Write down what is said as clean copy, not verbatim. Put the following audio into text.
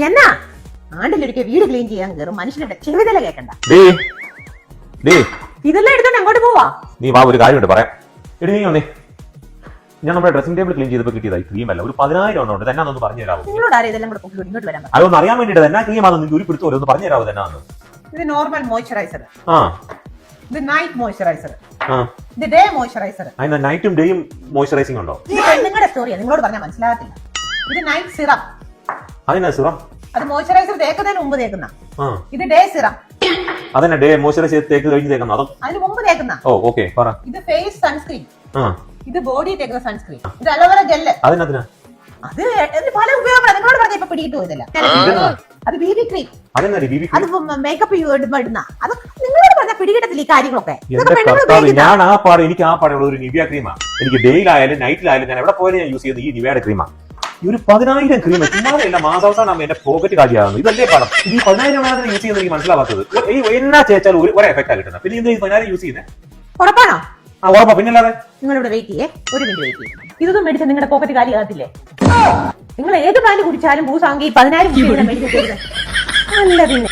എന്നാ ആണ്ടിലൊരിക്കൽ വീട് ക്ലീൻ ചെയ്യാൻ കയറും മനുഷ്യന്റെ ചെവിതല കേൾക്കണ്ട. ഇതെല്ലാം എടുത്തോണ്ട് അങ്ങോട്ട് പോവാ. നീ വാ, ഒരു കാര്യമുണ്ട് പറയാം. എടി നീ വന്നേ, ഞാൻ നമ്മുടെ ഡ്രസ്സിംഗ് ടേബിൾ ക്ലീൻ ചെയ്തപ്പോൾ കിട്ടിയതായി ക്രീം അല്ല, ഒരു 10,000 ഉണ്ട്. തന്നെ ഒന്ന് പറഞ്ഞു തരാമോ? നിങ്ങളോട് ആരും ഇതെല്ലാം കൂടെ ഇങ്ങോട്ട് വരാൻ പറ്റും? അതൊന്ന് അറിയാൻ വേണ്ടിട്ട് എന്നാ ക്രീം ആണെന്ന് ഒരു പിടുത്തോ ഒന്ന് പറഞ്ഞു തരാമോ? തന്നെ ഇത് നോർമൽ മോയ്സ്ചറൈസർ, ആ ഇത് നൈറ്റ് മോയ്സ്ചറൈസർ, ഇത് ഡേ മോയ്സ്ചറൈസർ. അതിന് നൈറ്റും ഡേയും മോയ്സ്ചറൈസിംഗ് ഉണ്ടോ? നിങ്ങളുടെ സ്റ്റോറിയാ, നിങ്ങളോട് പറഞ്ഞാൽ മനസ്സിലാകത്തില്ല. ഇത് നൈറ്റ് സിറം. അതിനാ സിറം? അത് മോയ്സ്ചറൈസർ തേക്കുന്നതിന് മുമ്പ് തേക്കുന്ന. ഇത് ഡേ സിറം. അതന്നെ ഡേ മോയ്സ്ചറൈസർ തേക്ക് കഴിഞ്ഞ് തേക്കുന്ന? അതോ അതിന് മുമ്പ് തേക്കുന്ന. ഓ ഓക്കെ പറ. ഇത് ഫേസ് സൺസ്ക്രീൻ, ഇത് ബോഡി തേക്കുന്ന സൺസ്ക്രീൻ, ഇത് അലോവേറ ജെല്ല്. അതിനകത്തിനാ? അത് പല ഉപയോഗങ്ങളാണ്. നിങ്ങളോട് പറഞ്ഞ ഇപ്പൊ പിടികിട്ടു പോയതല്ല. അത് ബിബി ക്രീം, അത് മേക്കപ്പ് ഇടുന്ന. അത് നിങ്ങളോട് പറഞ്ഞ പിടികിട്ടത്തില്ല ഈ കാര്യങ്ങളൊക്കെ. ഞാൻ ആ പാട്, എനിക്ക് ആ പാടുള്ള ഒരു നിവിയ ക്രീമാ. എനിക്ക് ഡേയിലായാലും നൈറ്റിലായാലും ഞാൻ എവിടെ പോയാലും ഞാൻ യൂസ് ചെയ്യുന്നത് ഈ നിവിയുടെ ക്രീമാ. ഈ ഒരു 10,000 ക്രീം ചുമ്മാതല്ല, മാസാവസാനം എന്റെ പോക്കറ്റ് കാലിയാകുന്നു. ഇതല്ലേ പടം? ഈ 10,000 യൂസ് ചെയ്യുന്നത് എനിക്ക് മനസ്സിലാവാത്തത്. എന്നാ ചേച്ചാൽ ഒരു എഫക്റ്റാ കിട്ടുന്നത്. പിന്നെ ഇത് 10,000 യൂസ് ചെയ്യുന്നത് ഉറപ്പാണോ? ആ ഉറപ്പാ, പിന്നല്ലാതെ. നിങ്ങളിവിടെ വെയിറ്റ് ചെയ്യേ, ഒരു മിനിറ്റ് വെയിറ്റ് ചെയ്യേ. ഇതൊന്നും മേടിച്ചാൽ നിങ്ങളുടെ പോക്കറ്റ് കാലിയാകത്തില്ലേ? നിങ്ങൾ ഏത് ബ്രാൻഡ് കുടിച്ചാലും ഭൂസാങ്കി 10,000 മേടിച്ചു. അല്ല പിന്നെ